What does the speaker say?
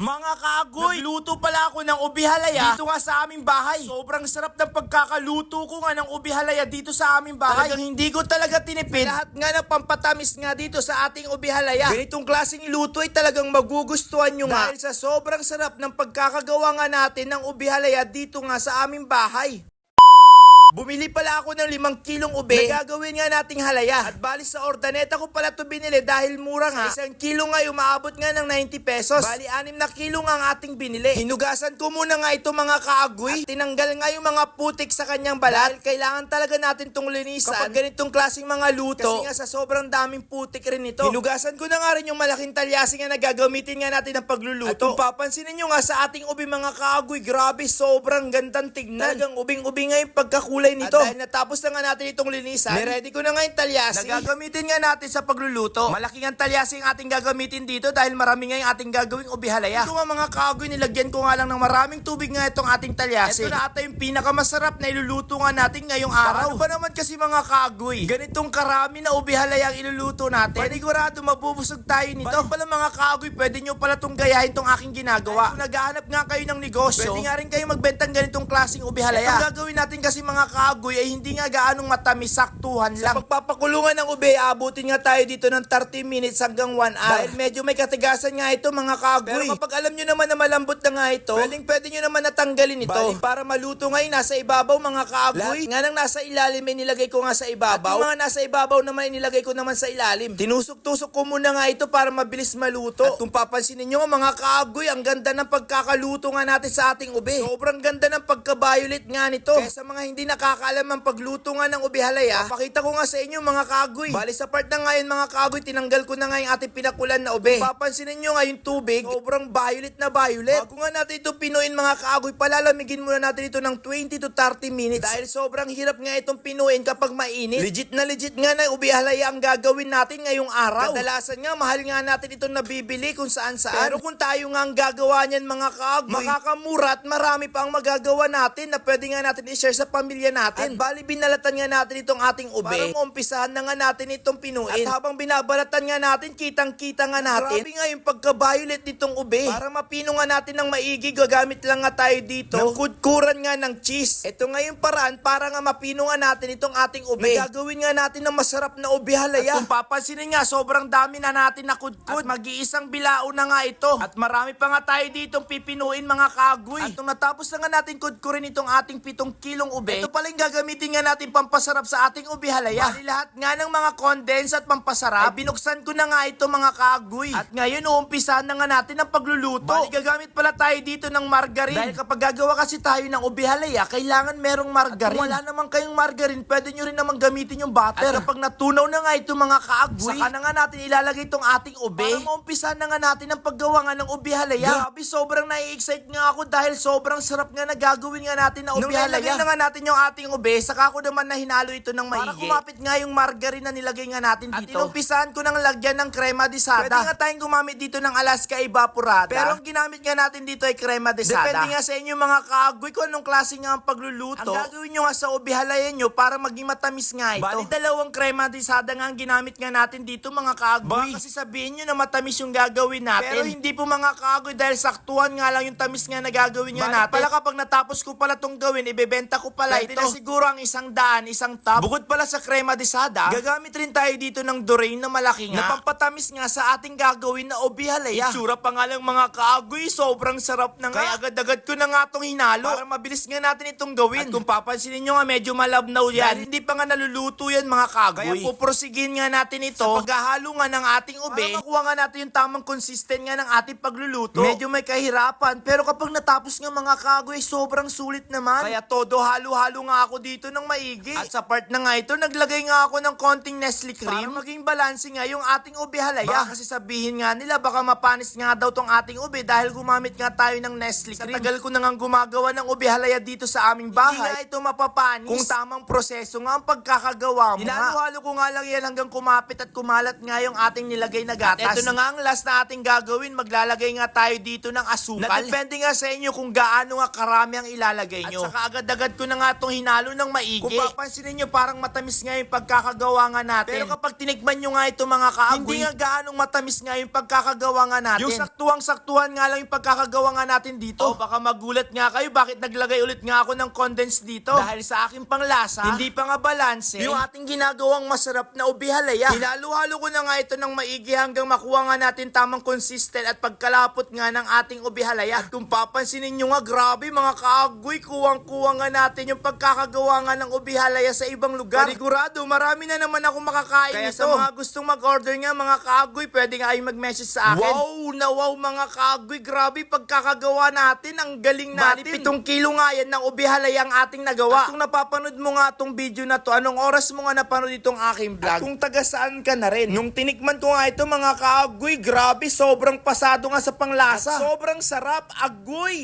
Mga kaagoy, nagluto pala ako ng ubi halaya dito nga sa aming bahay. Sobrang sarap ng pagkakaluto ko nga ng ubi halaya dito sa aming bahay. Talagang hindi ko talaga tinipid. Lahat nga ng pampatamis nga dito sa ating ubi halaya. Ganitong klaseng luto ay talagang magugustuhan nyo nga. Dahil sa sobrang sarap ng pagkakagawa nga natin ng ubi halaya dito nga sa aming bahay. Bumili pala ako ng 5 kilong ube na gagawin nga nating halaya. At bali sa ordaneta ko pala ito binili dahil mura nga. Sa 1 kilo nga umaabot nga ng 90 pesos. Bali 6 na kilo nga ang ating binili. Hinugasan ko muna nga ito mga kaagoy. At tinanggal nga yung mga putik sa kanyang balat. Dahil kailangan talaga natin itong linisan kapag ganitong klaseng mga luto. Kasi nga sa sobrang daming putik rin ito. Hinugasan ko na nga rin yung malaking talyasi nga na gagamitin nga natin ng pagluluto. At kung papansinin nyo nga sa ating ube mga kaagoy, grabe sobrang gandang tignan. Talagang ubing-ubi nga yung pagkakulay nito. At dahil natapos na nga natin itong linisan, ready ko na nga yung talyasi na gagamitin nga natin sa pagluluto. Malaking ang talyasi ang ating gagamitin dito dahil marami nga yung ating gagawing ubi halaya. Ito nga mga kaagoy, nilagyan ko nga lang ng maraming tubig nga itong ating talyasi. Ito na ata yung pinakamasarap na iluluto nga natin ngayong araw. Paano ba naman kasi mga kaagoy? Ganitong karami na ubi halaya ang iluluto natin. Panigurado mabubusog tayo nito. Balik pala mga kaagoy, pwede nyo pala itong gayahin itong aking ginagawa. Kung naghahanap nga kayo ng negosyo, pwede nga rin kayo magbentang ganitong klaseng ubi halaya. Ang gagawin natin kasi mga kaagoy ay hindi nga gaanong matamis, saktuhan lang. Sa pagpapakulungan ng ube, abutin nga tayo dito ng 30 minutes hanggang 1 hour. Dahil medyo may katigasan nga ito mga kaagoy. Pero kapag alam nyo naman na malambot na nga ito, pwede nyo naman natanggalin ito. Balik para maluto ngayon nasa ibabaw mga kaagoy. Lahat nga nang nasa ilalim ay nilagay ko nga sa ibabaw. At yung mga nasa ibabaw naman inilagay ko naman sa ilalim. Tinusok-tusok ko muna nga ito para mabilis maluto. At kung papansinin nyo mga kaagoy, ang ganda ng pagkakaluto nga natin sa ating ube. Sobrang ganda ng pagka-violet nga nito. Kaya sa mga hindi nakakaalam ang pagluto nga ng ubi halaya, papakita ko nga sa inyo mga kaagoy. Bali sa part na ngayon mga kaagoy, tinanggal ko na nga yung ating pinakulan na ube. Papansinin nyo nga yung tubig, sobrang violet na violet. Bago nga natin ito pinuin mga kaagoy, palalamigin muna natin ito ng 20 to 30 minutes. Dahil sobrang hirap nga itong pinuin kapag mainit. Legit nga na ubi halaya ang gagawin natin ngayong araw. Kadalasan nga, mahal nga natin itong nabibili kung saan-saan. Pero kung tayo nga ang gagawa niyan mga kaagoy, makakamura at marami pa ang magagawa natin na pwede nga natin i-share sa pamilya natin. At bali binalatan nga natin itong ating ube. Para umpisahan na nga natin itong pinuin. At habang binabalatan nga natin, kitang-kita nga natin. Grabe nga yung pagka-violet nitong ube. Para mapino nga natin ng maigi, gagamit lang nga tayo dito ng kudkuran nga ng cheese. Ito nga yung paraan para nga mapino nga natin itong ating ube. Gagawin nga natin ng masarap na ube halaya. At kung papansinin nga, sobrang dami na natin na kudkud. At mag-iisang bilao na nga ito. At marami pa nga tayo ditong pipinuin mga kaagoy. At nung natapos na nga natin kudkurin itong ating 7 kilong ube, ito pala yung gagamitin nga natin pampasarap sa ating ubi halaya. Bali lahat nga ng mga condense at pampasarap, ay binuksan ko na nga ito mga kaagoy. At ngayon uumpisahan na nga natin ang pagluluto. Bali gagamit pala tayo dito ng margarine. Dahil kapag gagawa kasi tayo ng ubi halaya, kailangan merong margarine. At kung wala naman kayong margarine, pwede nyo rin naman gamitin yung butter. At kapag natunaw na nga ito mga kaagoy, saka na nga natin ilalagay itong ating ube. Para maumpisahan na nga natin ang paggawa nga ng ubi halaya. Grabe, sobrang nai-excite nga ako dahil sobrang sarap nga na gagawin nga natin na ubi halaya. Nung ilagay na nga natin yung ating ube, saka ko naman na hinalo ito ng maigi. Para kumapit nga yung margarine na nilagay nga natin dito. At inumpisahan ko nang lagyan ng crema de sada. Pwede nga tayong gumamit dito ng Alaska Evaporada. Pero ang ginamit nga natin dito ay crema de sada. Depende nga sa inyo mga kaagoy kung anong klase nga ang pagluluto. Ang gagawin nyo nga sa ubi halaya nyo para maging matamis nga ito. Bali 2 crema de sada nga ang ginamit nga natin dito mga kaagoy. Kasi sabihin nyo na matamis yung gagawin natin. Pero hindi po mga kaagoy dahil saktuhan nga lang yung tamis nga na gagawin nga natin. Pala kapag natapos ko pala tong gawin, ibebenta ko pala ito. Na siguro ang 100, isang tub. Bukod pala sa crema de sada, gagamit rin tayo dito ng Dorain na malaki nga. Na pampatamis nga sa ating gagawin na ubi halaya. Itsura pa nga lang mga kaagoy, sobrang sarap na nga. Kaya agad-agad ko na nga itong hinalo para mabilis nga natin itong gawin. At kung papansinin nyo nga, medyo malabnaw yan. Dahil hindi pa nga naluluto yan mga kaagoy. Kaya puprosigin nga natin ito sa paghahalo nga ng ating ube para makuha nga natin yung tamang consistent nga ng ating pagluluto. Medyo may kahirapan, pero kapag natapos nga mga kaagoy, sobrang sulit naman. Kaya todo halo-halo nga ako dito ng maigi. At sa part na nga ito, naglagay nga ako ng konting Nestle cream para maging balanse nga yung ating ube halaya. Baka kasi sabihin nga nila, baka mapanis nga daw tong ating ube dahil gumamit nga tayo ng Nestle cream. Sa tagal ko na nga gumagawa ng ube halaya dito sa aming bahay, hindi nga ito mapapanis kung tamang proseso nga ang pagkakagawa mo. Hinalo-halo ko nga lang yan hanggang kumapit at kumalat nga yung ating nilagay na gatas. At ito na nga ang last na ating gagawin, maglalagay nga tayo dito ng asukal. Depende nga sa inyo kung gaano nga karami ang ilalagay nyo. At saka agad-agad ko na nga itong itong hinalo ng maigi. Kung papansinin nyo, parang matamis nga yung pagkakagawa nga natin. Pero kapag tinikman nyo nga ito mga kaagoy, hindi nga gaanong matamis nga yung pagkakagawa nga natin. Yung saktuang-saktuhan nga lang yung pagkakagawa nga natin dito. O baka magulat nga kayo, bakit naglagay ulit nga ako ng condensed dito? Dahil sa aking panglasa, hindi pa nga balanse yung ating ginagawang masarap na ubi halaya. Hinalo-halo ko na nga ito ng maigi hanggang makuha nga natin tamang consistent at pagkalapot nga ng ating ubi halaya. At kung papansinin nyo nga, grabe mga kaagoy, kuwang-kuwang nga natin yung pagkakagawa nga ng ubi halaya sa ibang lugar. Panigurado, marami na naman ako makakain kaya nito. Sa mga gustong mag-order nga mga kaagoy, pwede nga ay mag-message sa akin. Wow na wow mga kaagoy, grabe pagkakagawa natin, ang galing natin. Bali 7 kilo nga yan ng ubi halaya ang ating nagawa. At kung napapanood mo nga itong video na to, anong oras mo nga napanood itong aking vlog? At kung taga saan ka na rin? Nung tinikman ko nga ito mga kaagoy, grabe, sobrang pasado nga sa panglasa. At sobrang sarap, agoy!